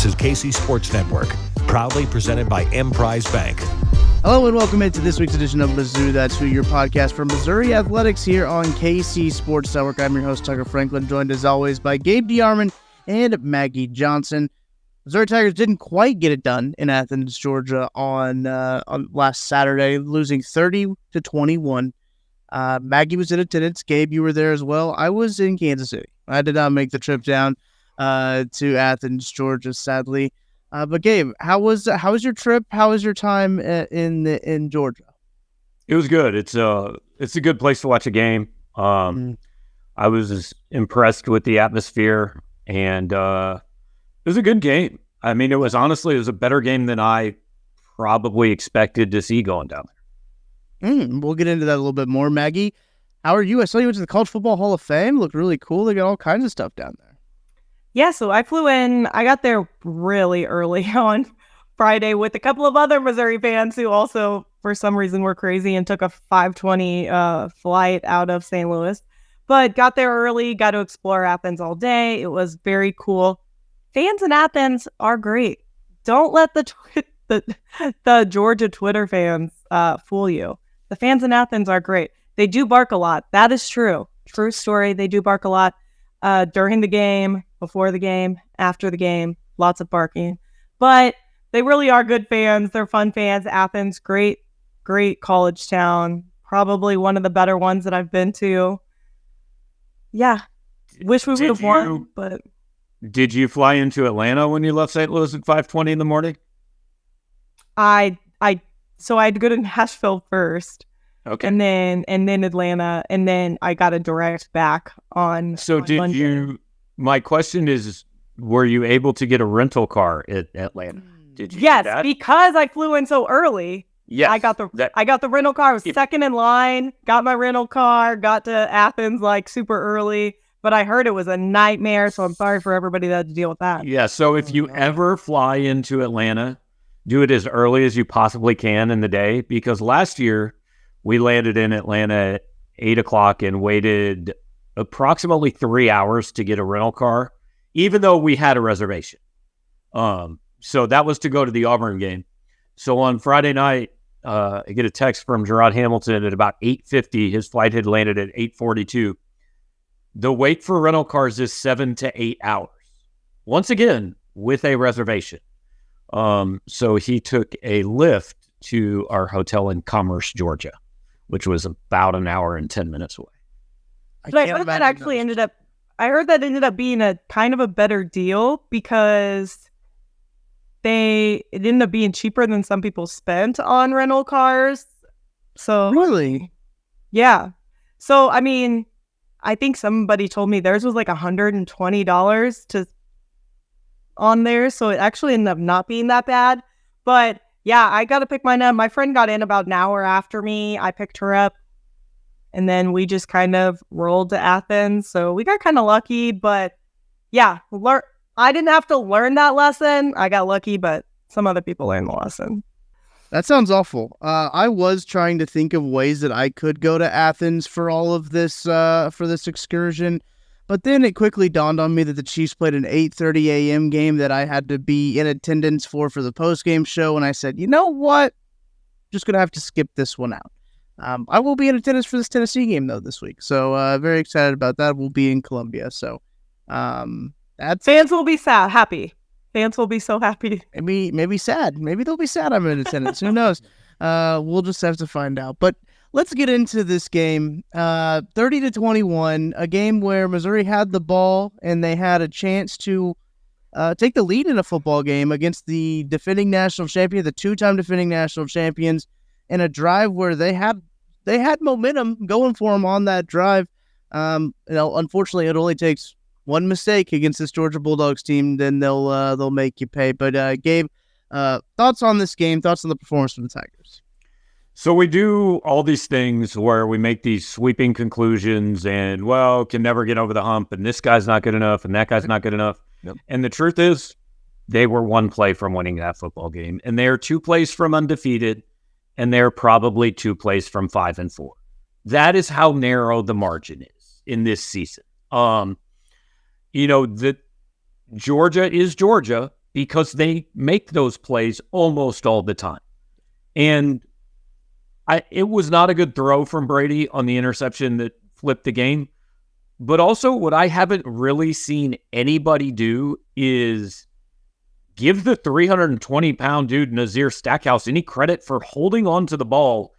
is KC Sports Network, proudly presented by Emprise Bank. Hello and welcome into this week's edition of Mizzou That's Who, your podcast from Missouri Athletics here on KC Sports Network. I'm your host, Tucker Franklin, joined as always by Gabe DeArmond and Maggie Johnson. Missouri Tigers didn't quite get it done in Athens, Georgia on last Saturday, losing 30-21. Maggie was in attendance. Gabe, you were there as well. I was in Kansas City. I did not make the trip down to Athens, Georgia, sadly. But Gabe, how was your trip? How was your time in Georgia? It was good. It's a good place to watch a game. I was impressed with the atmosphere, and it was a good game. I mean, it was a better game than I probably expected to see going down there. We'll get into that a little bit more. Maggie, how are you? I saw you went to the College Football Hall of Fame. Looked really cool. They got all kinds of stuff down there. Yeah, so I flew in. I got there really early on Friday with a couple of other Missouri fans who also, for some reason, were crazy and took a 5:20 flight out of St. Louis. But got there early, got to explore Athens all day. It was very cool. Fans in Athens are great. Don't let the Georgia Twitter fans fool you. The fans in Athens are great. They do bark a lot. That is true. True story. They do bark a lot during the game, before the game, after the game. Lots of barking. But they really are good fans. They're fun fans. Athens, great college town. Probably one of the better ones that I've been to. Yeah. Wish we would have won, but... Did you fly into Atlanta when you left St. Louis at 5:20 in the morning? So I'd go to Nashville first. Okay. And then Atlanta, and then I got a direct back on. So on Monday. My question is, were you able to get a rental car at Atlanta? Did you? Yes, do that? because I flew in so early. Yes. I got the rental car. I was second in line, got my rental car, got to Athens like super early, but I heard it was a nightmare, so I'm sorry for everybody that had to deal with that. Yeah, so if you ever fly into Atlanta, do it as early as you possibly can in the day, because last year we landed in Atlanta at 8 o'clock and waited approximately 3 hours to get a rental car, even though we had a reservation. So that was to go to the Auburn game. So on Friday night, I get a text from Gerard Hamilton at about 8:50. His flight had landed at 8:42. The wait for rental cars is 7 to 8 hours. Once again, with a reservation. So he took a Lyft to our hotel in Commerce, Georgia, which was about an hour and 10 minutes away. But I heard that actually ended up being a kind of a better deal because it ended up being cheaper than some people spent on rental cars. So Really? Yeah. So I mean, I think somebody told me theirs was like $120 on there, so it actually ended up not being that bad. But yeah, I got to pick mine up. My friend got in about an hour after me. I picked her up, and then we just kind of rolled to Athens. So we got kind of lucky, but yeah, I didn't have to learn that lesson. I got lucky, but some other people learned the lesson. That sounds awful. I was trying to think of ways that I could go to Athens for all of this, for this excursion. But then it quickly dawned on me that the Chiefs played an 8:30 a.m. game that I had to be in attendance for the post-game show. And I said, you know what? Just going to have to skip this one out. I will be in attendance for this Tennessee game, though, this week. So very excited about that. We'll be in Columbia. So fans will be happy. Fans will be so happy. Maybe sad. Maybe they'll be sad I'm in attendance. Who knows? We'll just have to find out. But let's get into this game. 30-21, a game where Missouri had the ball and they had a chance to take the lead in a football game against the defending national champion, the two-time defending national champions, in a drive where they had momentum going for them on that drive. Unfortunately, it only takes one mistake against this Georgia Bulldogs team, then they'll make you pay. But Gabe, thoughts on this game? Thoughts on the performance of the Tigers? So we do all these things where we make these sweeping conclusions and, can never get over the hump, and this guy's not good enough, and that guy's not good enough. Yep. And the truth is, they were one play from winning that football game, and they're 2 plays from undefeated, and they're probably 2 plays from 5-4. That is how narrow the margin is in this season. That Georgia is Georgia, because they make those plays almost all the time. And it was not a good throw from Brady on the interception that flipped the game. But also what I haven't really seen anybody do is give the 320-pound dude Nazir Stackhouse any credit for holding on to the ball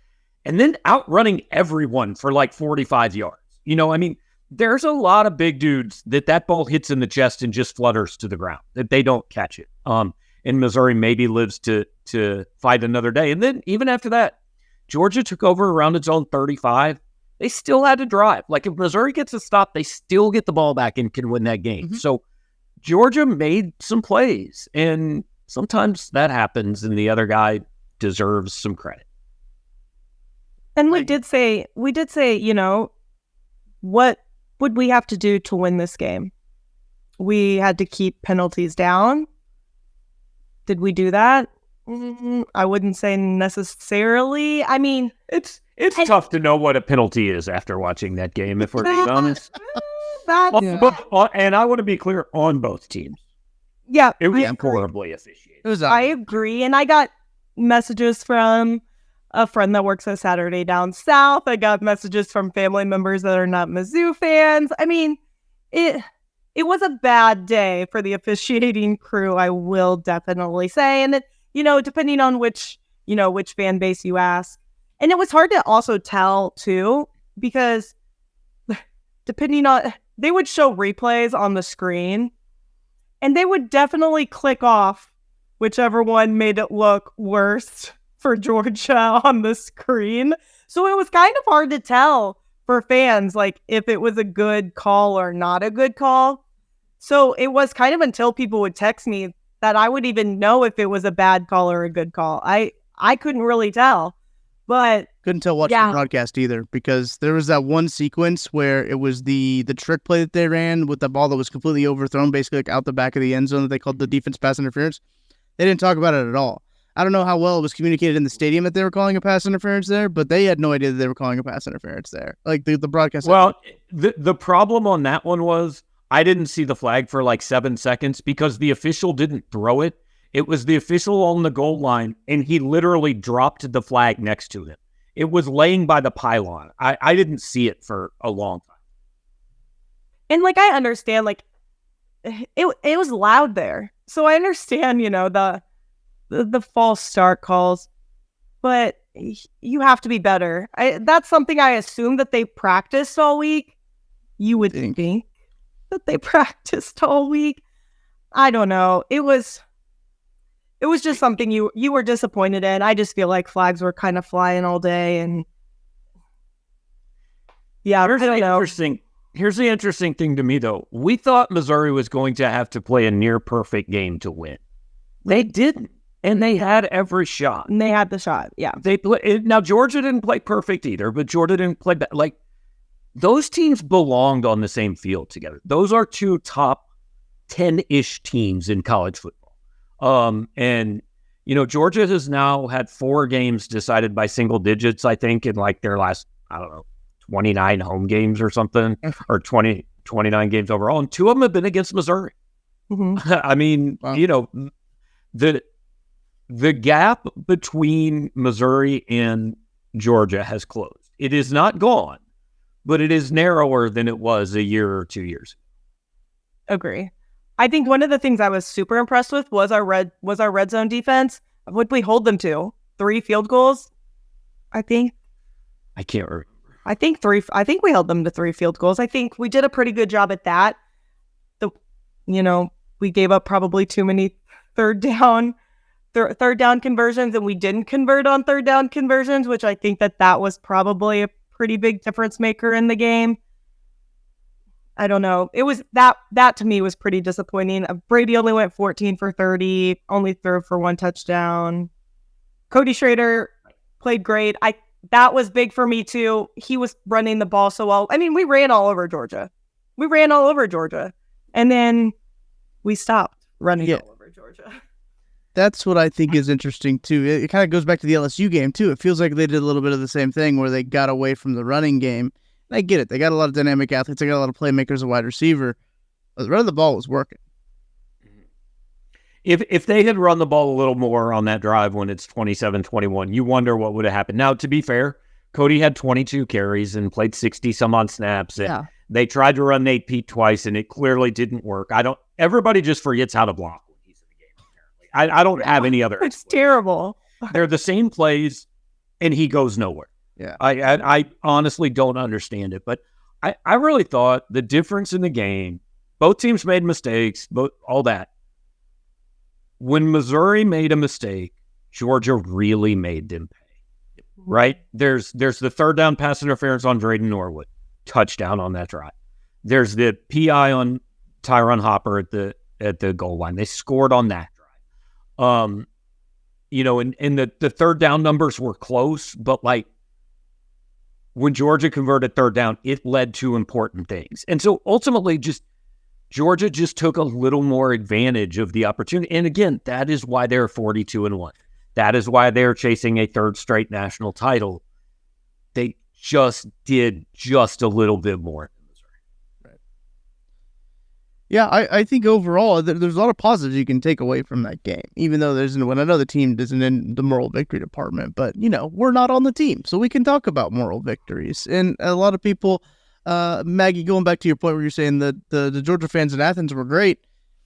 and then outrunning everyone for like 45 yards. You know, I mean, there's a lot of big dudes that ball hits in the chest and just flutters to the ground, that they don't catch it. And Missouri maybe lives to fight another day. And then even after that, Georgia took over around its own 35. They still had to drive. Like, if Missouri gets a stop, they still get the ball back and can win that game. So Georgia made some plays, and sometimes that happens, and the other guy deserves some credit. And we did say, you know, what would we have to do to win this game? We had to keep penalties down. Did we do that? I wouldn't say necessarily. I mean, it's tough to know what a penalty is after watching that game, if we're being honest. And I want to be clear, on both teams. Yeah. It was horribly officiated. I agree. And I got messages from a friend that works at Saturday Down South. I got messages from family members that are not Mizzou fans. I mean, it was a bad day for the officiating crew, I will definitely say. And it, you know, depending on which fan base you ask. And it was hard to also tell too, because they would show replays on the screen and they would definitely click off whichever one made it look worse for Georgia on the screen. So it was kind of hard to tell for fans, like, if it was a good call or not a good call. So it was kind of until people would text me that I would even know if it was a bad call or a good call. I couldn't really tell. But couldn't tell watching the broadcast either, because there was that one sequence where it was the trick play that they ran with the ball that was completely overthrown, basically like out the back of the end zone, that they called the defense pass interference. They didn't talk about it at all. I don't know how well it was communicated in the stadium that they were calling a pass interference there, but they had no idea that they were calling a pass interference there. Like the broadcast. Well, the problem on that one was I didn't see the flag for like 7 seconds because the official didn't throw it. It was the official on the goal line, and he literally dropped the flag next to him. It was laying by the pylon. I didn't see it for a long time. And like, I understand, like, it was loud there. So I understand, you know, the false start calls, but you have to be better. That's something I assume that they practiced all week. You would think that they practiced all week. I don't know. It was just something you were disappointed in. I just feel like flags were kind of flying all day, and yeah, I don't know. Here's the interesting thing to me, though. We thought Missouri was going to have to play a near perfect game to win. They didn't, and they had every shot. And they had the shot, yeah. Now Georgia didn't play perfect either, but Georgia didn't play like those teams belonged on the same field together. Those are two top 10-ish teams in college football. And, you know, Georgia has now had 4 games decided by single digits, I think, in like their last, 29 home games or something, or 29 games overall. And 2 of them have been against Missouri. Mm-hmm. I mean, wow. You know, the gap between Missouri and Georgia has closed. It is not gone, but it is narrower than it was a year or 2 years ago. Agree. I think one of the things I was super impressed with was our red zone defense. What we hold them to? 3 field goals, I think. I can't remember. I think 3. I think we held them to 3 field goals. I think we did a pretty good job at that. We gave up probably too many third down conversions, and we didn't convert on third down conversions, which I think that was probably a pretty big difference maker in the game. I don't know. It was that to me was pretty disappointing. Brady only went 14 for 30, only threw for 1 touchdown. Cody Schrader played great. That was big for me too. He was running the ball so well. I mean, we ran all over Georgia. And then we stopped running all over Georgia. That's what I think is interesting too. It kind of goes back to the LSU game too. It feels like they did a little bit of the same thing where they got away from the running game. I get it. They got a lot of dynamic athletes. They got a lot of playmakers, a wide receiver. But the run of the ball was working. If they had run the ball a little more on that drive when it's 27-21, you wonder what would have happened. Now, to be fair, Cody had 22 carries and played 60-some-odd snaps. And they tried to run Nate Pete twice, and it clearly didn't work. Everybody just forgets how to block when he's in the game, apparently. I don't have any other. It's terrible. They're the same plays, and he goes nowhere. Yeah. I honestly don't understand it. But I really thought the difference in the game, both teams made mistakes, all that. When Missouri made a mistake, Georgia really made them pay, right? There's the third down pass interference on Drayden Norwood, touchdown on that drive. There's the PI on Tyron Hopper at the goal line. They scored on that drive. And the third down numbers were close, but like when Georgia converted third down, it led to important things. And so ultimately Georgia just took a little more advantage of the opportunity. And again, that is why they're 42-1. That is why they're chasing a third straight national title. They just did just a little bit more. Right. Yeah, I think overall there's a lot of positives you can take away from that game, even though when I know the team isn't in the moral victory department, but we're not on the team, so we can talk about moral victories. And a lot of people, Maggie, going back to your point where you're saying that the Georgia fans in Athens were great,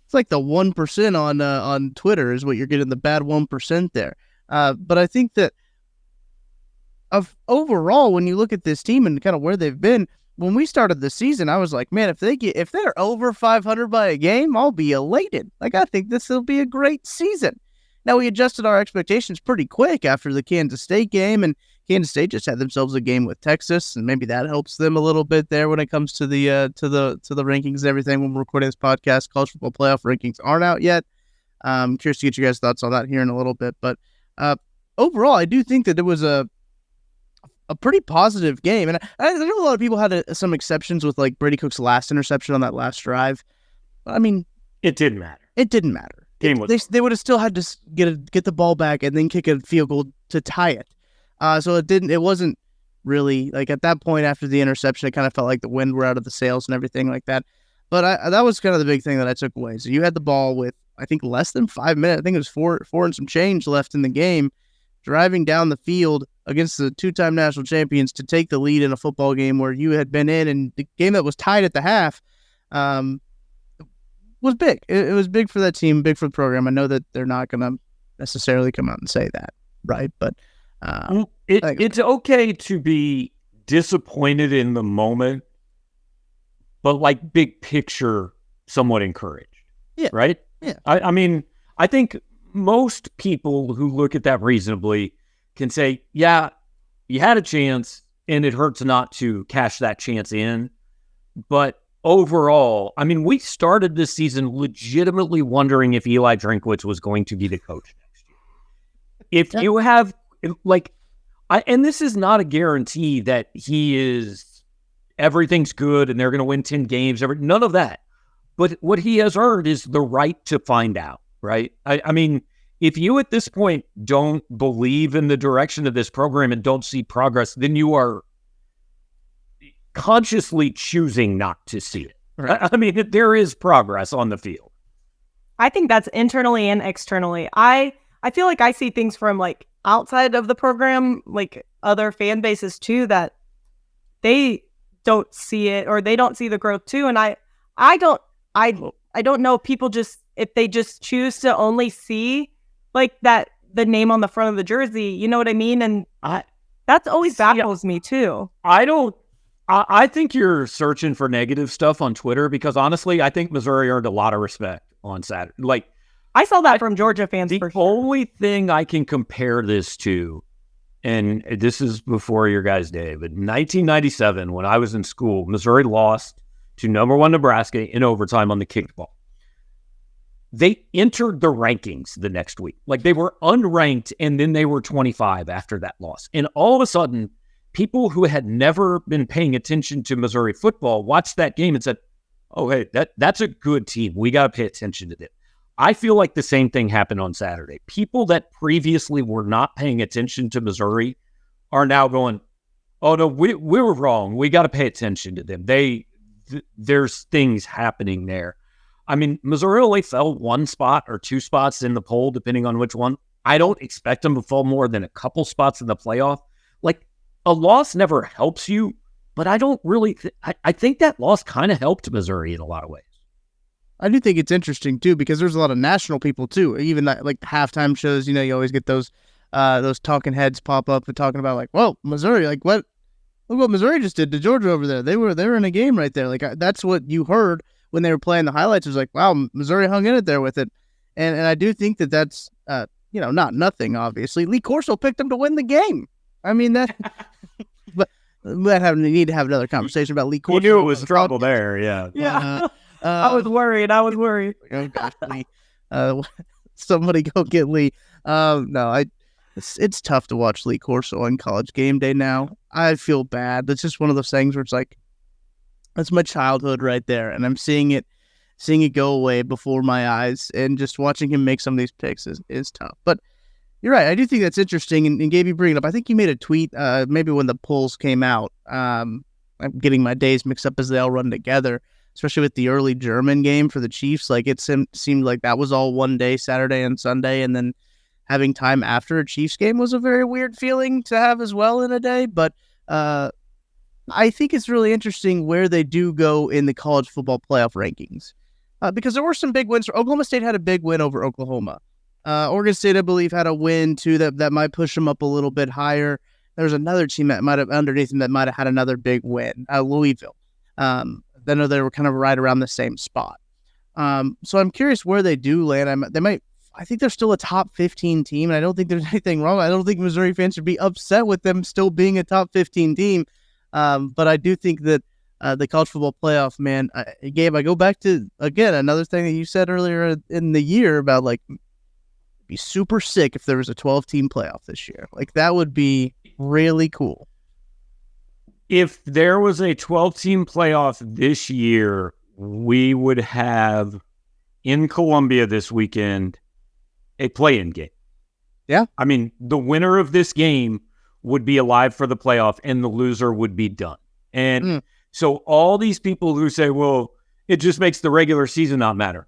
it's like the 1% on Twitter is what you're getting, the bad 1% there. But I think that overall, when you look at this team and kind of where they've been, when we started the season, I was like, man, if they're over 500 by a game, I'll be elated. Like, I think this will be a great season. Now, we adjusted our expectations pretty quick after the Kansas State game, and Kansas State just had themselves a game with Texas, and maybe that helps them a little bit there when it comes to the rankings and everything. When we're recording this podcast, college football playoff rankings aren't out yet. I'm curious to get you guys' thoughts on that here in a little bit, but overall, I do think that it was a pretty positive game, and I know a lot of people had some exceptions with like Brady Cook's last interception on that last drive. I mean, it didn't matter. It didn't matter. They would have still had to get the ball back and then kick a field goal to tie it. So it wasn't really like at that point after the interception, it kind of felt like the wind were out of the sails and everything like that. But that was kind of the big thing that I took away. So you had the ball with, I think, less than 5 minutes. I think it was four and some change left in the game, driving down the field against the two-time national champions to take the lead in a football game where you had been in, and the game that was tied at the half was big. It was big for that team, big for the program. I know that they're not going to necessarily come out and say that, right? But it's okay to be disappointed in the moment, but like big picture, somewhat encouraged. Yeah. Right? Yeah. I mean, I think most people who look at that reasonably can say, yeah, you had a chance and it hurts not to cash that chance in. But overall, I mean, we started this season legitimately wondering if Eli Drinkwitz was going to be the coach next year. If you have, like, and this is not a guarantee that everything's good and they're going to win 10 games, none of that. But what he has earned is the right to find out, right? I mean, if you at this point don't believe in the direction of this program and don't see progress, then you are consciously choosing not to see it. Right. I mean, there is progress on the field. I think that's internally and externally. I feel like I see things from like outside of the program, like other fan bases too, that they don't see it or they don't see the growth too. And I don't know if people if they just choose to only see like that, the name on the front of the jersey, you know what I mean? And that always baffles me too. I think you're searching for negative stuff on Twitter because honestly, I think Missouri earned a lot of respect on Saturday. Like, I saw that from Georgia fans. The only thing I can compare this to, and this is before your guys' day, but in 1997, when I was in school, Missouri lost to number 1 Nebraska in overtime on the kickball. They entered the rankings the next week. Like, they were unranked, and then they were 25 after that loss. And all of a sudden, people who had never been paying attention to Missouri football watched that game and said, oh, hey, that's a good team. We got to pay attention to them. I feel like the same thing happened on Saturday. People that previously were not paying attention to Missouri are now going, oh, no, we were wrong. We got to pay attention to them. There's things happening there. I mean, Missouri only fell 1 spot or 2 spots in the poll, depending on which one. I don't expect them to fall more than a couple spots in the playoff. Like, a loss never helps you, but I don't really I think that loss kind of helped Missouri in a lot of ways. I do think it's interesting too, because there's a lot of national people too. Even like the halftime shows, you always get those talking heads pop up and talking about like, whoa, Missouri, like what? Look what Missouri just did to Georgia over there. They were in a game right there. Like that's what you heard when they were playing the highlights. It was like, wow, Missouri hung in it there with it, and I do think that's not nothing. Obviously, Lee Corso picked them to win the game. I mean that, but we need to have another conversation about Lee Corso. You knew it was trouble there, yeah. Yeah. I was worried. Oh gosh, Lee. Somebody go get Lee. No, it's tough to watch Lee Corso on College Game Day now. I feel bad. That's just one of those things where it's like, that's my childhood right there, and I'm seeing it go away before my eyes, and just watching him make some of these picks is tough. But you're right. I do think that's interesting, and Gabe, you bring it up. I think you made a tweet maybe when the polls came out. I'm getting my days mixed up as they all run together, especially with the early German game for the Chiefs. Like it seemed like that was all one day, Saturday and Sunday, and then having time after a Chiefs game was a very weird feeling to have as well in a day. But I think it's really interesting where they do go in the college football playoff rankings, because there were some big wins. Oklahoma State had a big win over Oklahoma. Oregon State, I believe, had a win too that might push them up a little bit higher. There's another team that might have underneath them that might have had another big win, Louisville. I know they were kind of right around the same spot. So I'm curious where they do land. I think they're still a top 15 team, and I don't think there's anything wrong. I don't think Missouri fans should be upset with them still being a top 15 team. But I do think that the college football playoff, man, Gabe, I go back to, again, another thing that you said earlier in the year about, like, be super sick if there was a 12-team playoff this year. Like, that would be really cool. If there was a 12-team playoff this year, we would have, in Columbia this weekend, a play-in game. Yeah. I mean, the winner of this game would be alive for the playoff, and the loser would be done. And so all these people who say, well, it just makes the regular season not matter.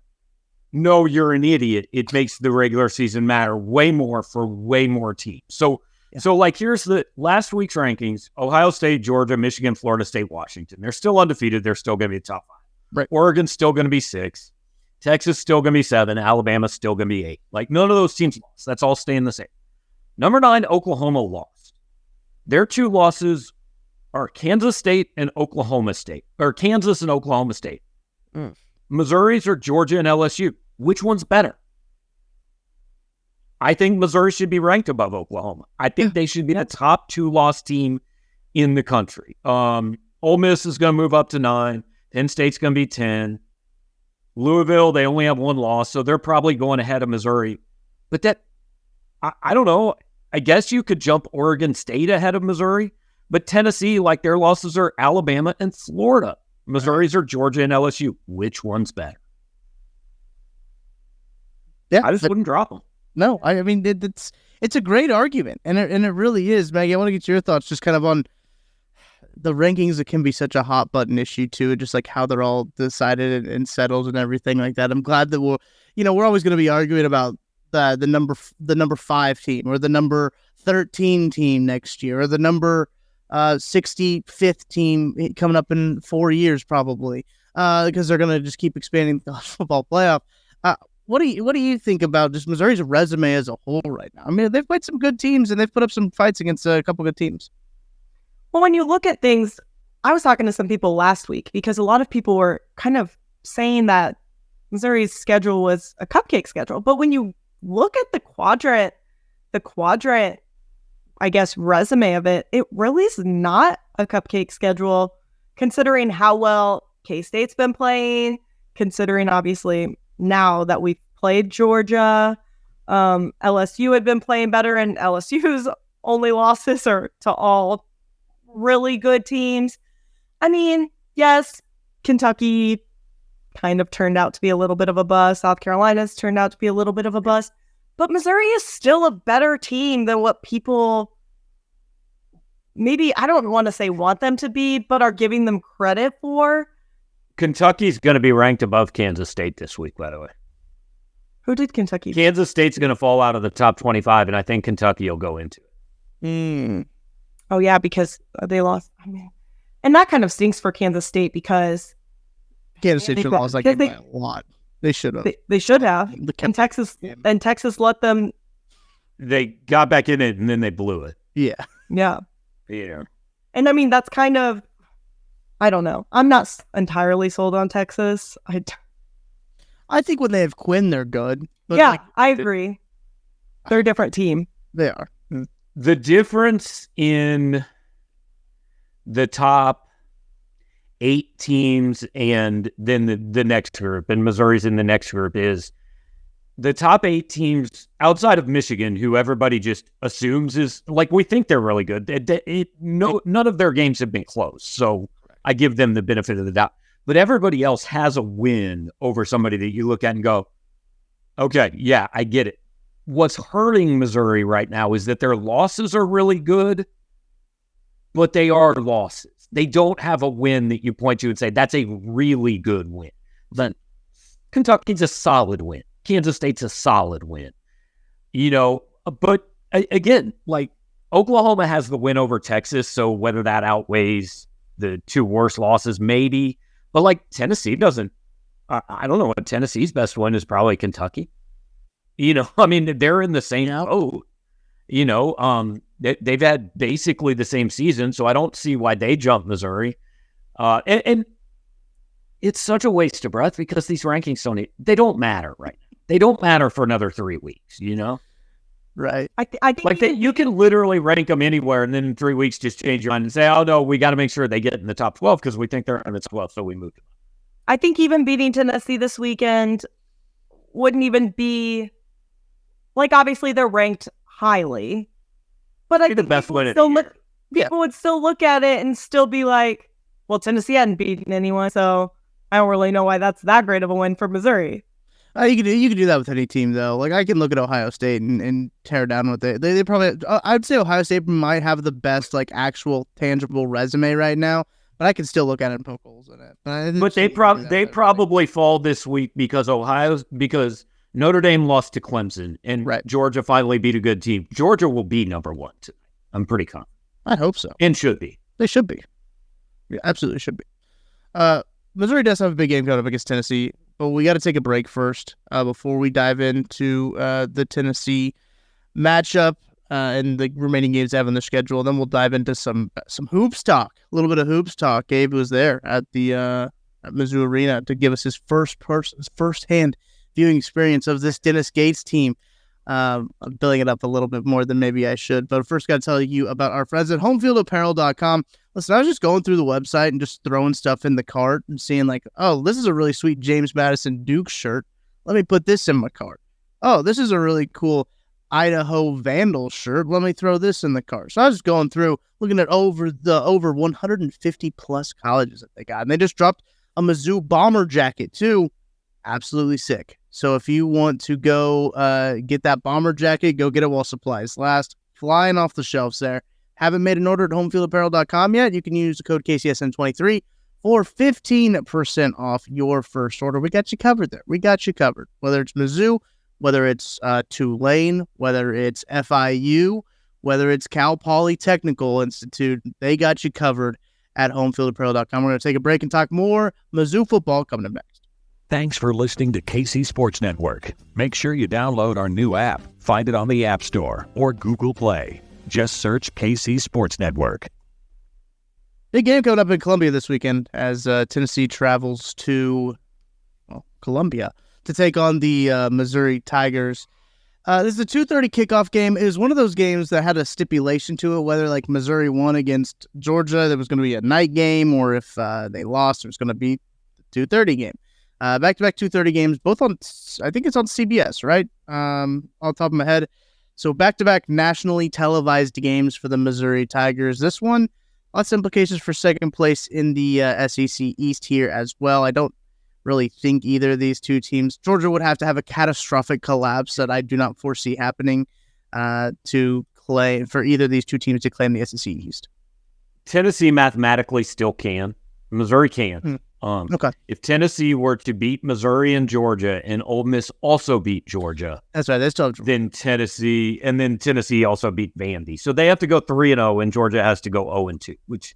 No, you're an idiot. It makes the regular season matter way more for way more teams. So like, here's the last week's rankings: Ohio State, Georgia, Michigan, Florida State, Washington. They're still undefeated. They're still going to be top 5. Right. Oregon's still going to be 6. Texas still going to be 7. Alabama's still going to be 8. Like, none of those teams lost. That's all staying the same. Number 9, Oklahoma lost. Their 2 losses are Kansas State and Oklahoma State, or Kansas and Oklahoma State. Missouri's are Georgia and LSU. Which one's better? I think Missouri should be ranked above Oklahoma. I think they should be the top 2-loss team in the country. Ole Miss is going to move up to 9. Penn State's going to be 10. Louisville, they only have 1 loss, so they're probably going ahead of Missouri. But that, I don't know. I guess you could jump Oregon State ahead of Missouri, but Tennessee, like, their losses are Alabama and Florida. Missouri's are Georgia and LSU. Which one's better? Yeah, I just wouldn't drop them. No, I mean, it's a great argument, and it really is. Maggie, I want to get your thoughts just kind of on the rankings. It can be such a hot button issue too, just like how they're all decided and settled and everything like that. I'm glad that we're always going to be arguing about the number 5 team or the number 13 team next year, or the number 65th team coming up in 4 years probably, because they're going to just keep expanding the college football playoff. What do you think about just Missouri's resume as a whole right now? I mean, they've played some good teams and they've put up some fights against a couple good teams. Well, when you look at things, I was talking to some people last week because a lot of people were kind of saying that Missouri's schedule was a cupcake schedule. But when you look at the quadrant, I guess, resume of it, it really is not a cupcake schedule, considering how well K-State's been playing, considering obviously now that we've played Georgia, LSU had been playing better, and LSU's only losses are to all really good teams. I mean, yes, Kentucky kind of turned out to be a little bit of a bust. South Carolina's turned out to be a little bit of a bust. But Missouri is still a better team than what people maybe, I don't want to say want them to be, but are giving them credit for. Kentucky's going to be ranked above Kansas State this week, by the way. Who did Kentucky? Kansas State's going to fall out of the top 25, and I think Kentucky will go into it. Oh, yeah, because they lost. I mean, and that kind of stinks for Kansas State because Kansas State should have lost that game by a lot. They should have. They should have. And Texas let them. They got back in it, and then they blew it. Yeah. Yeah. Yeah. And I mean, that's kind of, I don't know. I'm not entirely sold on Texas. I think when they have Quinn, they're good. But yeah, I agree. They're a different team. They are. The difference in the top 8 teams and then the next group, and Missouri's in the next group, is the top 8 teams outside of Michigan, who everybody just assumes is, like, we think they're really good. None of their games have been close, so I give them the benefit of the doubt. But everybody else has a win over somebody that you look at and go, okay, yeah, I get it. What's hurting Missouri right now is that their losses are really good, but they are losses. They don't have a win that you point to and say, that's a really good win. Then Kentucky's a solid win. Kansas State's a solid win. But again, like, Oklahoma has the win over Texas, so whether that outweighs the 2 worst losses, maybe. But, like, Tennessee doesn't. I don't know what Tennessee's best win is. Probably Kentucky. I mean, they're in the same boat. They've had basically the same season, so I don't see why they jump Missouri. And it's such a waste of breath because these rankings they don't matter right now. They don't matter for another 3 weeks, Right. I think like you can literally rank them anywhere, and then in 3 weeks just change your mind and say, oh, no, we got to make sure they get in the top 12 because we think they're in the 12, so we moved them. I think even beating Tennessee this weekend wouldn't even be, like, obviously they're ranked highly, but I think the best win people would still look at it and still be like, well, Tennessee hadn't beaten anyone, so I don't really know why that's that great of a win for Missouri. You can do that with any team, though. Like, I can look at Ohio State and tear down what they probably. I'd say Ohio State might have the best, like, actual tangible resume right now, but I can still look at it and poke holes in it. But they probably fall this week because Notre Dame lost to Clemson and Georgia finally beat a good team. Georgia will be number 1 tonight. I'm pretty confident. I hope so. And should be. They should be. Yeah, absolutely should be. Missouri does have a big game coming up against Tennessee. But we got to take a break first before we dive into the Tennessee matchup and the remaining games they have on their schedule. Then we'll dive into some hoops talk, a little bit of hoops talk. Gabe was there at the at Mizzou Arena to give us his first-hand viewing experience of this Dennis Gates team. I'm building it up a little bit more than maybe I should. But first, got to tell you about our friends at homefieldapparel.com. Listen, I was just going through the website and just throwing stuff in the cart and seeing like, oh, this is a really sweet James Madison Duke shirt. Let me put this in my cart. Oh, this is a really cool Idaho Vandal shirt. Let me throw this in the cart. So I was just going through, looking at over 150 plus colleges that they got. And they just dropped a Mizzou bomber jacket too. Absolutely sick. So if you want to go get that bomber jacket, go get it while supplies last. Flying off the shelves there. Haven't made an order at homefieldapparel.com yet? You can use the code KCSN23 for 15% off your first order. We got you covered there. We got you covered. Whether it's Mizzou, whether it's Tulane, whether it's FIU, whether it's Cal Polytechnical Institute, they got you covered at homefieldapparel.com. We're going to take a break and talk more Mizzou football coming up next. Thanks for listening to KC Sports Network. Make sure you download our new app. Find it on the App Store or Google Play. Just search KC Sports Network. Big game coming up in Columbia this weekend as Tennessee travels to Columbia to take on the Missouri Tigers. This is a 2:30 kickoff game. It was one of those games that had a stipulation to it, whether like Missouri won against Georgia, there was going to be a night game, or if they lost, it was going to be the 2:30 game. Back-to-back 2:30 games, both on, I think it's on CBS, right? Off the top of my head. So back-to-back nationally televised games for the Missouri Tigers. This one, lots of implications for second place in the SEC East here as well. I don't really think either of these two teams. Georgia would have to have a catastrophic collapse that I do not foresee happening to claim for either of these two teams to claim the SEC East. Tennessee mathematically still can. Missouri can. Okay. If Tennessee were to beat Missouri and Georgia, and Ole Miss also beat Georgia, That's right. They still have then Tennessee also beat Vandy. So they have to go 3-0, and Georgia has to go 0-2, which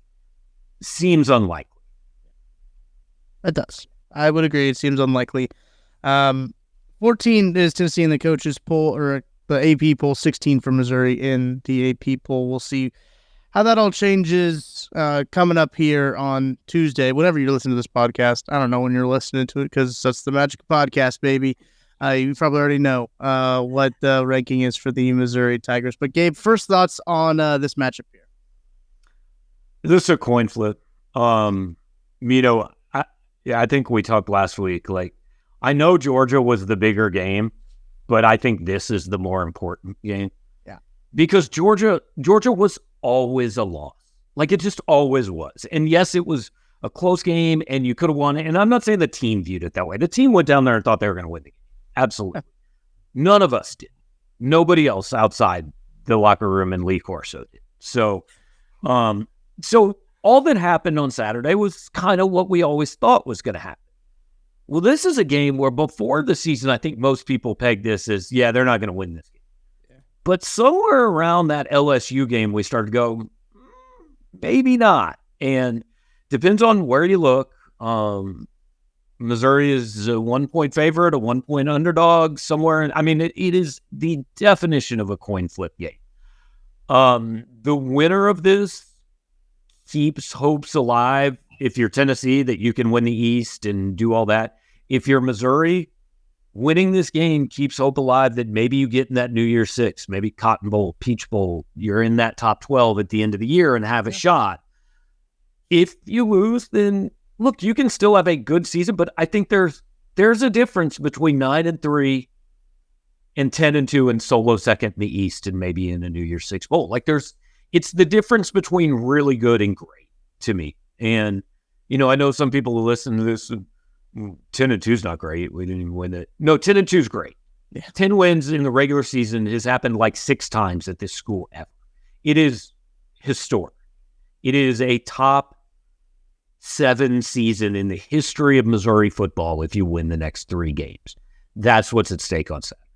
seems unlikely. It does. I would agree. It seems unlikely. 14 is Tennessee in the coaches poll, or the AP poll. 16 for Missouri in the AP poll. We'll see how that all changes coming up here on Tuesday. Whenever you're listening to this podcast, I don't know when you're listening to it because that's the magic of podcast, baby. You probably already know what the ranking is for the Missouri Tigers. But Gabe, first thoughts on this matchup here. This is a coin flip. I think we talked last week. Like, I know Georgia was the bigger game, but I think this is the more important game. Yeah, because Georgia was always a loss. Like, it just always was. And yes, it was a close game, and you could have won it. And I'm not saying the team viewed it that way. The team went down there and thought they were going to win the game. Absolutely. None of us did. Nobody else outside the locker room and Lee Corso did. So all that happened on Saturday was kind of what we always thought was going to happen. Well, this is a game where before the season, I think most people pegged this as, yeah, they're not going to win this game. Yeah. But somewhere around that LSU game, we started to go, maybe not. And depends on where you look. Missouri is a 1-point favorite, a 1-point underdog somewhere. It is the definition of a coin flip game. The winner of this keeps hopes alive, if you're Tennessee, that you can win the East and do all that. If you're Missouri, winning this game keeps hope alive that maybe you get in that New Year's Six, maybe Cotton Bowl, Peach Bowl. You're in that top 12 at the end of the year and have a shot. If you lose, then look, you can still have a good season, but I think there's a difference between 9-3 and 10-2 and solo second in the East and maybe in a New Year's Six Bowl. It's the difference between really good and great to me. And, I know some people who listen to this, 10-2 is not great. We didn't even win it. No, 10-2 is great. Yeah. 10 wins in the regular season has happened like 6 times at this school ever. It is historic. It is a top 7 season in the history of Missouri football if you win the next 3 games. That's what's at stake on Saturday.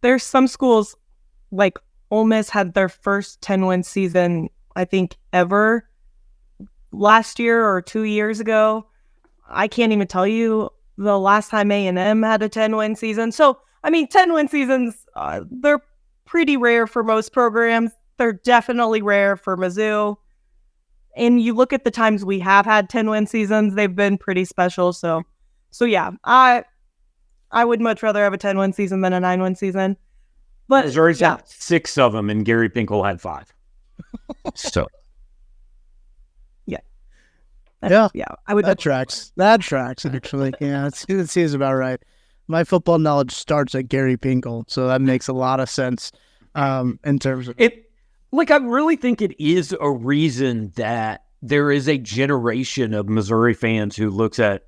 There's some schools, like Ole Miss had their first 10-win season, I think, ever last year or 2 years ago. I can't even tell you the last time A&M had a 10-win season. So, 10-win seasons, they're pretty rare for most programs. They're definitely rare for Mizzou. And you look at the times we have had 10-win seasons, they've been pretty special. So yeah, I would much rather have a 10-win season than a 9-win season. But Missouri's got 6 of them, and Gary Pinkel had 5. So, yeah, I would. That tracks. Actually, yeah, it seems about right. My football knowledge starts at Gary Pinkel, so that makes a lot of sense in terms of it. I really think it is a reason that there is a generation of Missouri fans who looks at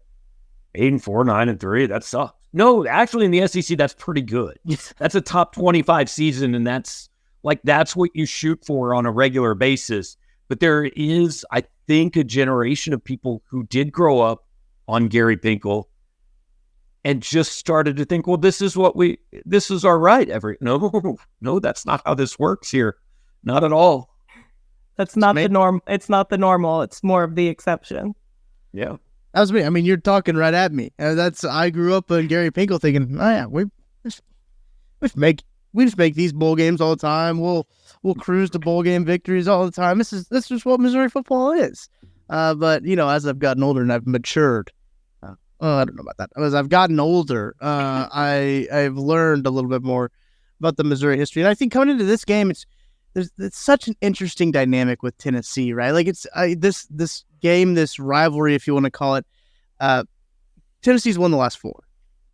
8-4, 9-3. That sucks. No, actually, in the SEC, that's pretty good. That's a top 25 season, and that's what you shoot for on a regular basis. But there is, I think, a generation of people who did grow up on Gary Pinkel and just started to think, well, this is our right. No, that's not how this works here. Not at all. That's not the norm. It's not the normal. It's more of the exception. Yeah. That was me. You're talking right at me. I grew up on Gary Pinkel thinking, oh yeah, we just make these bowl games all the time. We'll cruise to bowl game victories all the time. This is what Missouri football is. But as I've gotten older and I've matured, I don't know about that. As I've gotten older, I've learned a little bit more about the Missouri history. And I think coming into this game, it's such an interesting dynamic with Tennessee, right? Like this game, this rivalry, if you want to call it. Tennessee's won the last 4.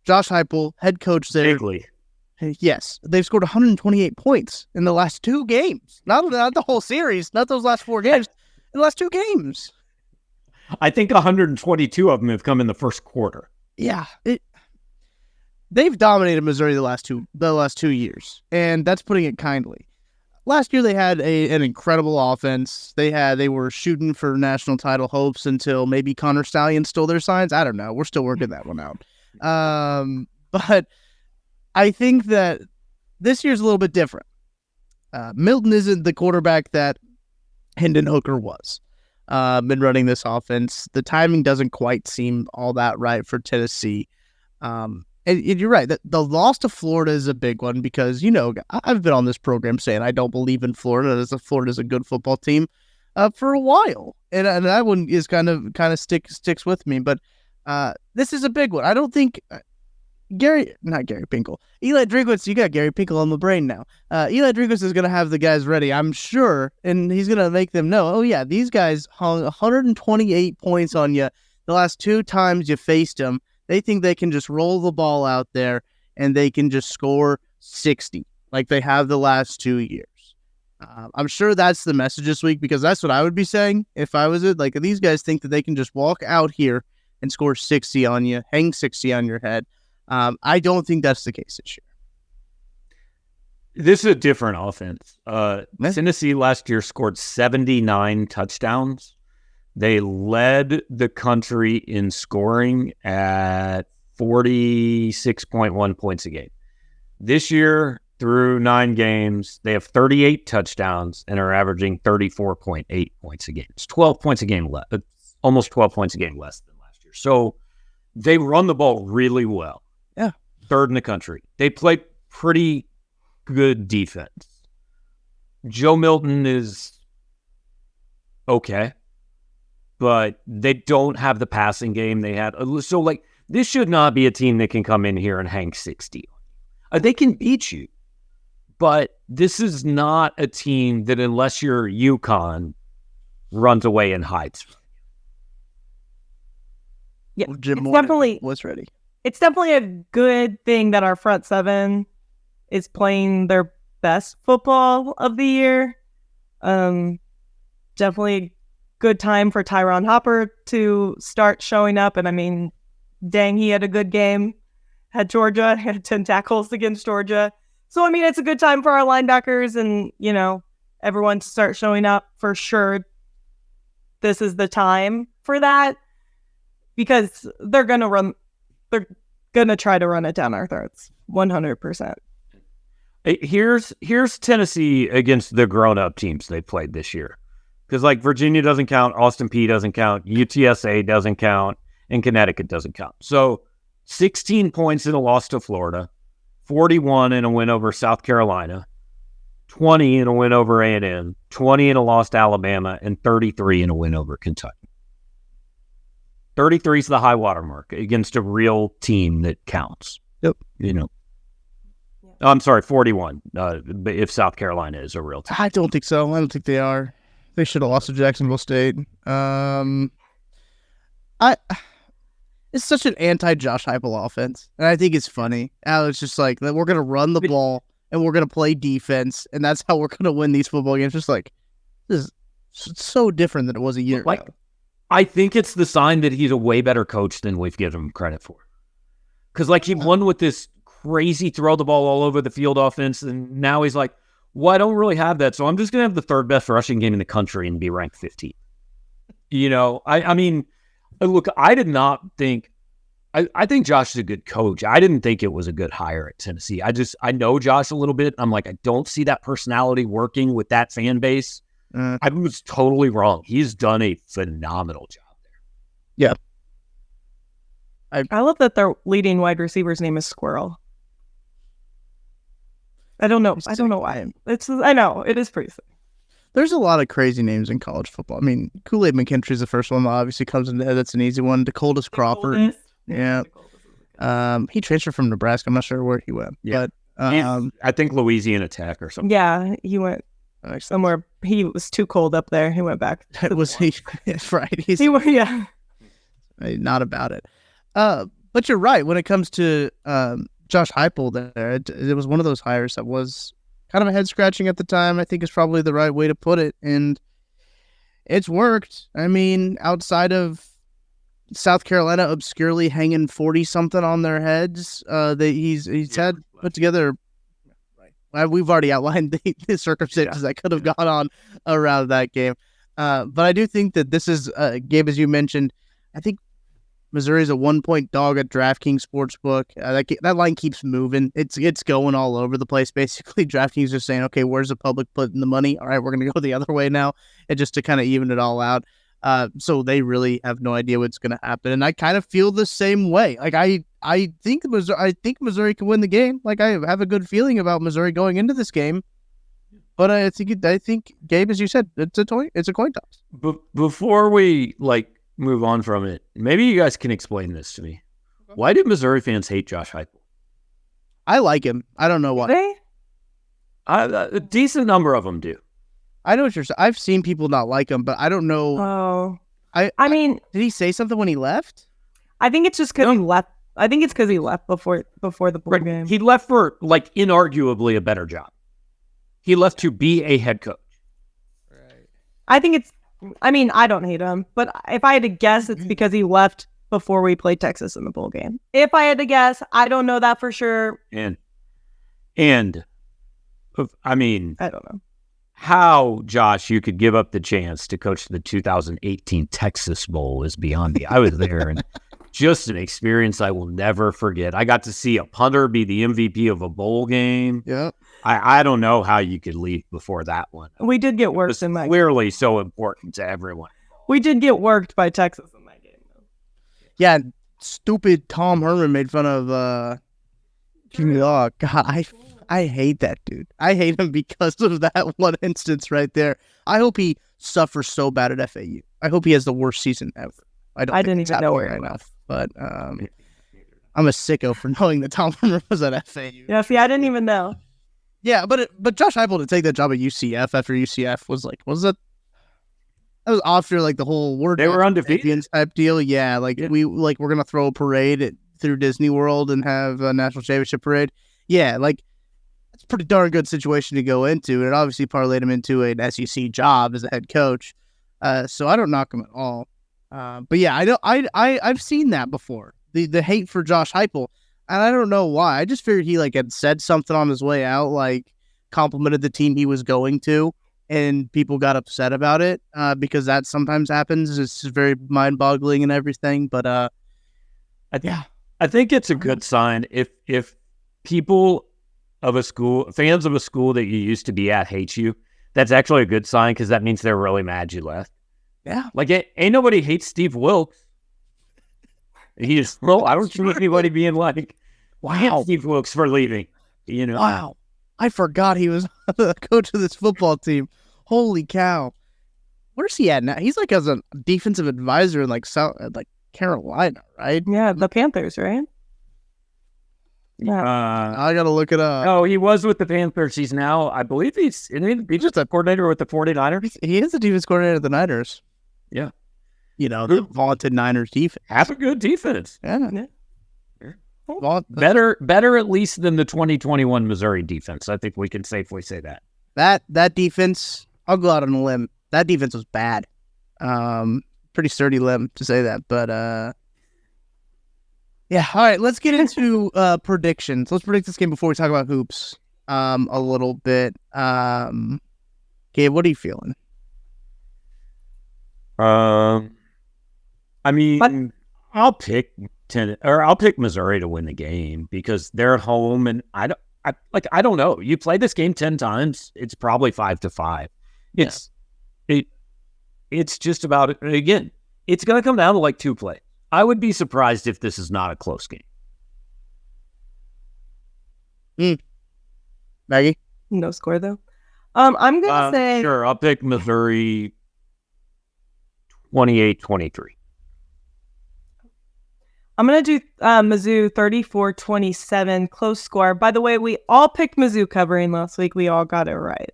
Josh Heupel, head coach there. Bigly. Yes, they've scored 128 points in the last 2 games. Not the whole series, not those last 4 games. In the last 2 games. I think 122 of them have come in the first quarter. Yeah, they've dominated Missouri the last two years, and that's putting it kindly. last year they had an incredible offense. They were shooting for national title hopes until maybe Connor Stallion stole their signs. I don't know. We're still working that one out. But I think that this year's a little bit different. Milton isn't the quarterback that Hendon Hooker was. Been running this offense. The timing doesn't quite seem all that right for Tennessee. And you're right. The loss to Florida is a big one because, I've been on this program saying I don't believe in Florida. Florida's a good football team for a while. And that one is kind of sticks with me. But this is a big one. I don't think not Gary Pinkel. Eli Drinkwitz, you got Gary Pinkel on the brain now. Eli Drinkwitz is going to have the guys ready, I'm sure, and he's going to make them know, oh, yeah, these guys hung 128 points on you the last 2 times you faced them. They think they can just roll the ball out there and they can just score 60 like they have the last 2 years. I'm sure that's the message this week because that's what I would be saying if I was it. Like, these guys think that they can just walk out here and score 60 on you, hang 60 on your head. I don't think that's the case this year. This is a different offense. Tennessee last year scored 79 touchdowns. They led the country in scoring at 46.1 points a game. This year, through 9 games, they have 38 touchdowns and are averaging 34.8 points a game. It's 12 points a game less, almost 12 points a game less than last year. So they run the ball really well. Yeah. 3rd in the country. They play pretty good defense. Joe Milton is okay, but they don't have the passing game they had. So, this should not be a team that can come in here and hang 60. They can beat you, but this is not a team that, unless you're UConn, runs away and hides. Yeah, Jim it's Moore definitely was ready. It's definitely a good thing that our front 7 is playing their best football of the year. Definitely a good time for Tyron Hopper to start showing up. And I mean, dang, he had a good game. Had 10 tackles against Georgia. So, I mean, it's a good time for our linebackers and, everyone to start showing up for sure. This is the time for that because they're going to try to run it down our throats 100%. Here's Tennessee against the grown-up teams they played this year. Because, Virginia doesn't count, Austin Peay doesn't count, UTSA doesn't count, and Connecticut doesn't count. So, 16 points in a loss to Florida, 41 in a win over South Carolina, 20 in a win over A&M, 20 in a loss to Alabama, and 33 in a win over Kentucky. 33 is the high water mark against a real team that counts. Yep. I'm sorry, 41, if South Carolina is a real team. I don't think so. I don't think they are. They should have lost to Jacksonville State. It's such an anti-Josh Heupel offense, and I think it's funny. It's just like, we're going to run the ball, and we're going to play defense, and that's how we're going to win these football games. Just this is so different than it was a year ago. I think it's the sign that he's a way better coach than we've given him credit for. Because, he won with this crazy throw the ball all over the field offense, and now he's like, well, I don't really have that, so I'm just going to have the 3rd best rushing game in the country and be ranked 15th. I mean, look, I did not think – I think Josh is a good coach. I didn't think it was a good hire at Tennessee. I know Josh a little bit. I'm like, I don't see that personality working with that fan base. I was totally wrong. He's done a phenomenal job there. Yeah. I love that their leading wide receiver's name is Squirrel. I don't know why. I know, it is pretty sick. There's a lot of crazy names in college football. I mean, Kool-Aid McKinstry's the first one that obviously comes into head. That's an easy one. DeColdest Crawford. Yeah. He transferred from Nebraska. I'm not sure where he went. Yeah. But I think Louisiana Tech or something. Yeah, he went somewhere. He was too cold up there. He went back. Was he? Right. Yeah. Not about it. But you're right. When it comes to Josh Heupel there, it was one of those hires that was kind of a head scratching at the time. I think is probably the right way to put it. And it's worked. I mean, outside of South Carolina obscurely hanging 40 something on their heads, he's had put together we've already outlined the circumstances that could have gone on around that game. But I do think that this is, Gabe, as you mentioned, I think Missouri's a 1-point dog at DraftKings Sportsbook. That line keeps moving. It's going all over the place. Basically, DraftKings is saying, okay, where's the public putting the money? All right, we're going to go the other way now, and just to kind of even it all out. So they really have no idea what's going to happen, and I kind of feel the same way. Like I think Missouri can win the game. Like I have a good feeling about Missouri going into this game, but I think Gabe, as you said, it's a coin toss. Before we move on from it, maybe you guys can explain this to me. Why do Missouri fans hate Josh Heupel? I like him. I don't know why. They? A decent number of them do. I know what you're saying. I've seen people not like him, but I don't know. Oh. I mean, did he say something when he left? I think it's just because he left. I think it's because he left before the bowl game. He left for inarguably a better job. He left to be a head coach. Right. I think I don't hate him, but if I had to guess, it's because he left before we played Texas in the bowl game. If I had to guess, I don't know that for sure. And I mean, I don't know how, Josh, you could give up the chance to coach the 2018 Texas Bowl is beyond me. I was there, and just an experience I will never forget. I got to see a punter be the MVP of a bowl game. Yeah. I don't know how you could leave before that one. We did get worked in that game. Clearly so important to everyone. We did get worked by Texas in that game, though. Yeah, stupid Tom Herman made fun of Jimmy Law. God, I hate that dude. I hate him because of that one instance right there. I hope he suffers so bad at FAU. I hope he has the worst season ever. I didn't even know where right now, but I'm a sicko for knowing that Tom Herman was at FAU. Yeah, see, I didn't even know. Yeah, but Josh Heupel to take that job at UCF after UCF was that was after the whole word they were undefeated type deal. Yeah, we're gonna throw a parade through Disney World and have a national championship parade. Yeah, it's a pretty darn good situation to go into, and it obviously parlayed him into an SEC job as a head coach. So I don't knock him at all. But yeah, I know I've seen that before. The hate for Josh Heupel. And I don't know why. I just figured he had said something on his way out, complimented the team he was going to, and people got upset about it because that sometimes happens. It's just very mind-boggling and everything. But I think it's a good sign if people of a school, fans of a school that you used to be at, hate you. That's actually a good sign because that means they're really mad you left. Yeah, ain't nobody hates Steve Wilkes. I don't see anybody being wow, Steve Wilkes for leaving. Wow, I forgot he was the coach of this football team. Holy cow, where's he at now? He's as a defensive advisor in South, Carolina, right? Yeah, the Panthers, right? Yeah, I gotta look it up. Oh, he was with the Panthers. He's now, I believe, he's just a coordinator with the 49ers. He is the defense coordinator of the Niners. Yeah. The vaunted Niners defense. Have a good defense. Yeah. Better at least than the 2021 Missouri defense. I think we can safely say that. That defense, I'll go out on a limb. That defense was bad. Pretty sturdy limb to say that, but yeah. All right, let's get into predictions. Let's predict this game before we talk about hoops a little bit. Gabe, what are you feeling? I mean, I'll pick Missouri to win the game because they're at home, and I don't know. You play this game 10 times, it's probably 5-5. It's just about, again, it's going to come down to 2 plays. I would be surprised if this is not a close game. Maggie? No score though. I'm gonna say sure. I'll pick Missouri 28-23. I'm going to do Mizzou 34-27, close score. By the way, we all picked Mizzou covering last week. We all got it right.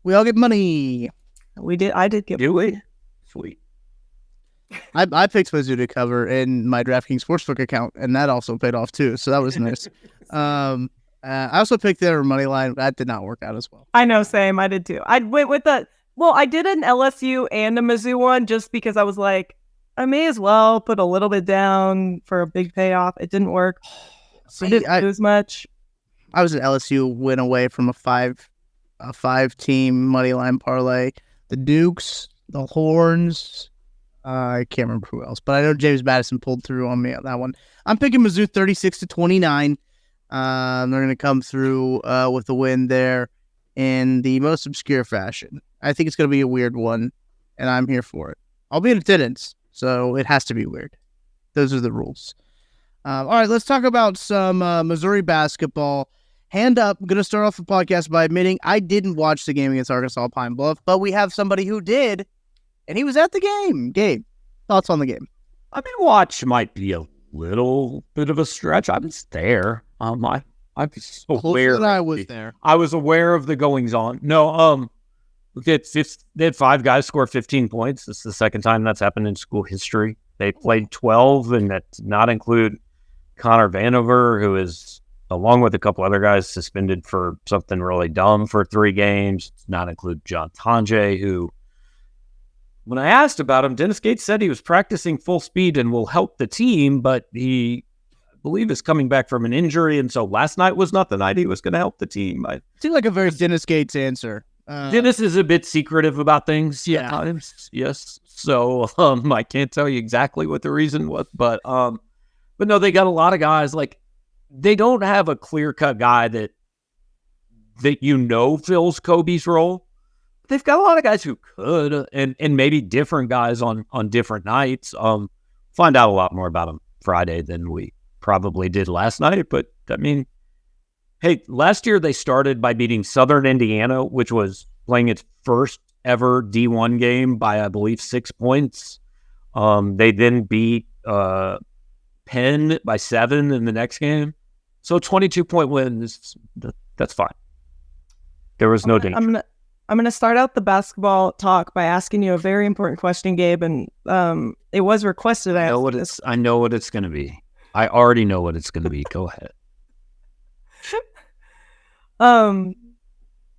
We all get money. We did. I did get Do we? Sweet. I picked Mizzou to cover in my DraftKings Sportsbook account, and that also paid off too, so that was nice. I also picked their money line. That did not work out as well. I know, same. I did too. I went with I did an LSU and a Mizzou one just because I was like, I may as well put a little bit down for a big payoff. It didn't work. I didn't lose much. I was at LSU, went away from a five-team money line parlay. The Dukes, the Horns. I can't remember who else, but I know James Madison pulled through on me on that one. I'm picking Mizzou 36-29. They're going to come through with a win there in the most obscure fashion. I think it's going to be a weird one, and I'm here for it. I'll be in attendance, so it has to be weird. Those are the rules. All right, let's talk about some Missouri basketball. Hand up, I'm going to start off the podcast by admitting I didn't watch the game against Arkansas Pine Bluff, but we have somebody who did, and he was at the game. Gabe, thoughts on the game? I mean, watch might be a little bit of a stretch. I was there. I was aware. I was there. I was aware of the goings on. No, they had 5 guys score 15 points. This is the second time that's happened in school history. They played 12, and that did not include Connor Vanover, who is, along with a couple other guys, suspended for something really dumb for 3 games. It did not include John Tonje, who, when I asked about him, Dennis Gates said he was practicing full speed and will help the team, but he, I believe, is coming back from an injury, and so last night was not the night he was going to help the team. Seems like a very Dennis Gates answer. Dennis is a bit secretive about things. Yeah. At times. Yes. So I can't tell you exactly what the reason was, but no, they got a lot of guys. Like, they don't have a clear-cut guy that fills Kobe's role. They've got a lot of guys who could, and maybe different guys on different nights. Find out a lot more about them Friday than we probably did last night. But I mean, hey, last year they started by beating Southern Indiana, which was playing its first ever D1 game by, I believe, 6 points. They then beat Penn by 7 in the next game. So 22-point win, that's fine. There was no danger. I'm going to start out the basketball talk by asking you a very important question, Gabe, and it was requested. I know what it's going to be. I already know what it's going to be. Go ahead.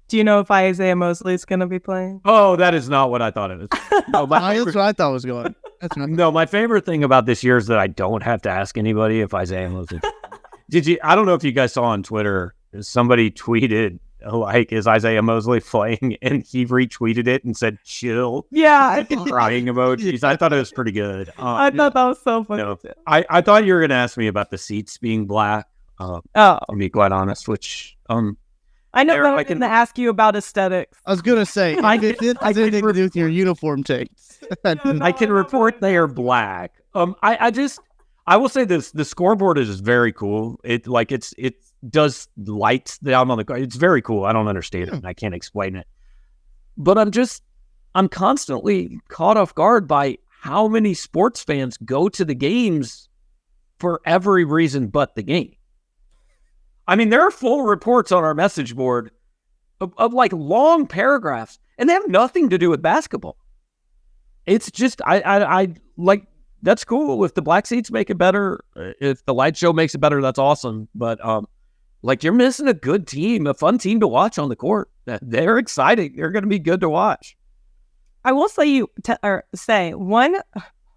Do you know if Isaiah Mosley is going to be playing? Oh, that is not what I thought it was. No, that's what I thought was going. No, my favorite thing about this year is that I don't have to ask anybody if Isaiah Mosley. I don't know if you guys saw on Twitter, somebody tweeted, like, is Isaiah Mosley playing? And he retweeted it and said, chill. Yeah. Crying emojis. I thought it was pretty good. I thought that was so funny. No, I thought you were going to ask me about the seats being black. To be quite honest, which I know, but I didn't ask you about aesthetics. I was gonna say I didn't do with your uniform takes. I can report they are black. I will say this: the scoreboard is very cool. It does lights down on the car. It's very cool. I don't understand it, and I can't explain it. But I'm constantly caught off guard by how many sports fans go to the games for every reason but the game. I mean, there are full reports on our message board of like long paragraphs, and they have nothing to do with basketball. It's just, I like, that's cool. If the black seats make it better, if the light show makes it better, that's awesome. But like, you're missing a good team, a fun team to watch on the court. They're exciting. They're going to be good to watch. I will say one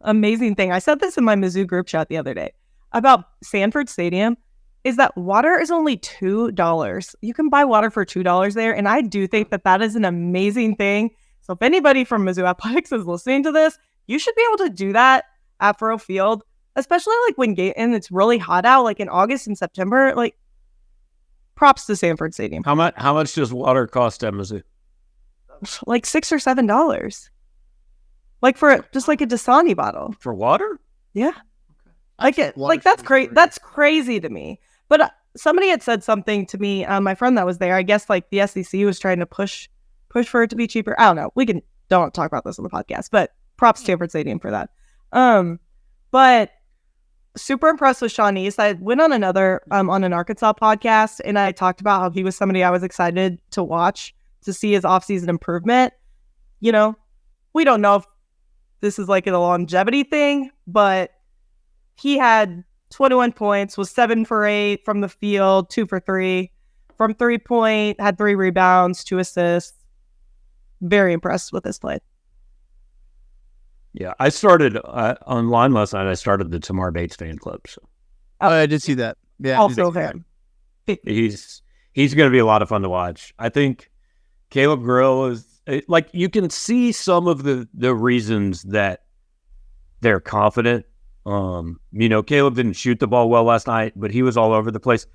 amazing thing. I said this in my Mizzou group chat the other day about Sanford Stadium. Is that water is only $2. You can buy water for $2 there, and I do think that is an amazing thing. So if anybody from Mizzou Athletics is listening to this, you should be able to do that at Furrow Field, especially like when it's really hot out, like in August and September. Like, props to Sanford Stadium. How much does water cost at Mizzou? Like $6 or $7. Like for just like a Dasani bottle. For water? Yeah. That's crazy. That's crazy to me. But somebody had said something to me, my friend that was there. I guess like the SEC was trying to push for it to be cheaper. I don't know. We don't talk about this on the podcast, but props to Sanford Stadium for that. But super impressed with Sean East. I went on on an Arkansas podcast, and I talked about how he was somebody I was excited to watch to see his offseason improvement. You know, we don't know if this is like a longevity thing, but he had 21 points, was 7 for 8 from the field, 2 for 3 from 3-point, had 3 rebounds, 2 assists. Very impressed with his play. Yeah, I started online last night. I started the Tamar Bates fan club. So. I did see that. Yeah, also him. He's He's going to be a lot of fun to watch. I think Caleb Grill is like, you can see some of the reasons that they're confident. Caleb didn't shoot the ball well last night, but he was all over the place.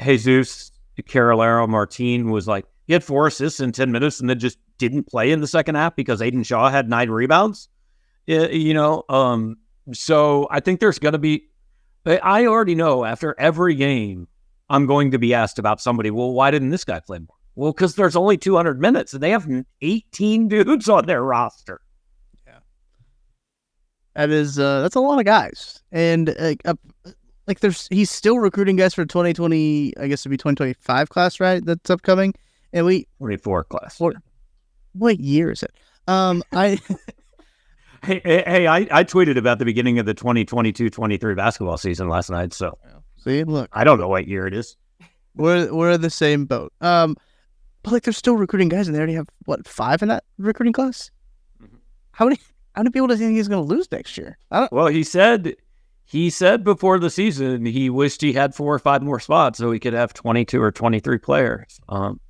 Jesus Carolero Martin was like, he had 4 assists in 10 minutes and then just didn't play in the second half because Aiden Shaw had 9 rebounds. So I think there's going to be, I already know after every game, I'm going to be asked about somebody. Well, why didn't this guy play more? Well, because there's only 200 minutes and they have 18 dudes on their roster. Yeah, that's a lot of guys, and he's still recruiting guys for 2020. I guess it'd be 2025 class, right? That's upcoming, and 24 class. What year is it? I tweeted about the beginning of the 2022-23 basketball season last night. So see, look, I don't know what year it is. We're in the same boat. But they're still recruiting guys, and they already have 5 in that recruiting class. Mm-hmm. How many people does he think he's going to lose next year? Well, he said before the season he wished he had 4 or 5 more spots so he could have 22 or 23 players. I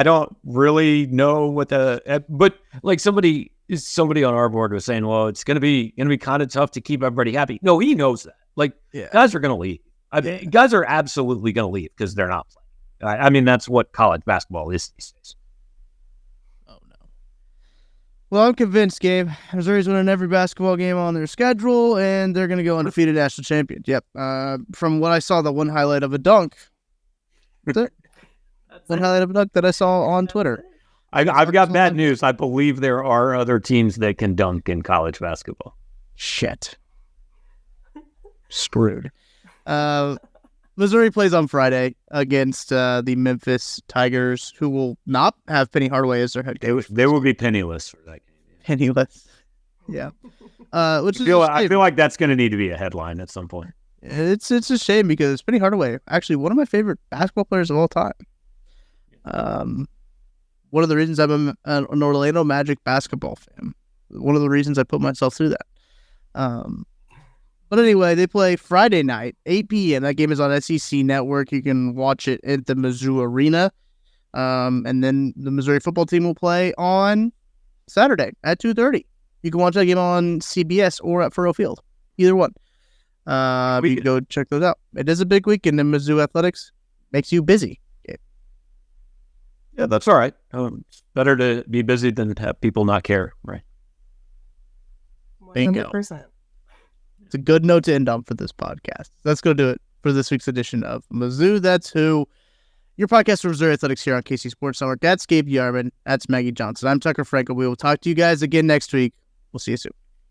don't really know what but like somebody on our board was saying, well, it's going to be kind of tough to keep everybody happy. No, he knows that. Like, guys are going to leave. Guys are absolutely going to leave because they're not playing. I mean, that's what college basketball is these days. Oh, no. Well, I'm convinced, Gabe. Missouri's winning every basketball game on their schedule, and they're going to go undefeated national champions. Yep. From what I saw, the one highlight of a dunk. That's it. One highlight of a dunk that I saw on Twitter. I've got bad news. I believe there are other teams that can dunk in college basketball. Shit. Screwed. Missouri plays on Friday against the Memphis Tigers, who will not have Penny Hardaway as their head coach. They will be penniless for that game. Penniless. Yeah. Which I feel like that's going to need to be a headline at some point. It's a shame because Penny Hardaway, actually one of my favorite basketball players of all time. One of the reasons I'm an Orlando Magic basketball fan. One of the reasons I put myself through that. But anyway, they play Friday night, 8 p.m. That game is on SEC Network. You can watch it at the Mizzou Arena. And then the Missouri football team will play on Saturday at 2:30. You can watch that game on CBS or at Furrow Field. Either one. You can go check those out. It is a big weekend in Mizzou athletics. Makes you busy. Yeah, that's all right. It's better to be busy than to have people not care, right? 100%. It's a good note to end on for this podcast. That's going to do it for this week's edition of Mizzou That's Who. Your podcast for Missouri Athletics here on KC Sports Network. That's Gabe DeArmond. That's Maggie Johnson. I'm Tucker Frankel. We will talk to you guys again next week. We'll see you soon.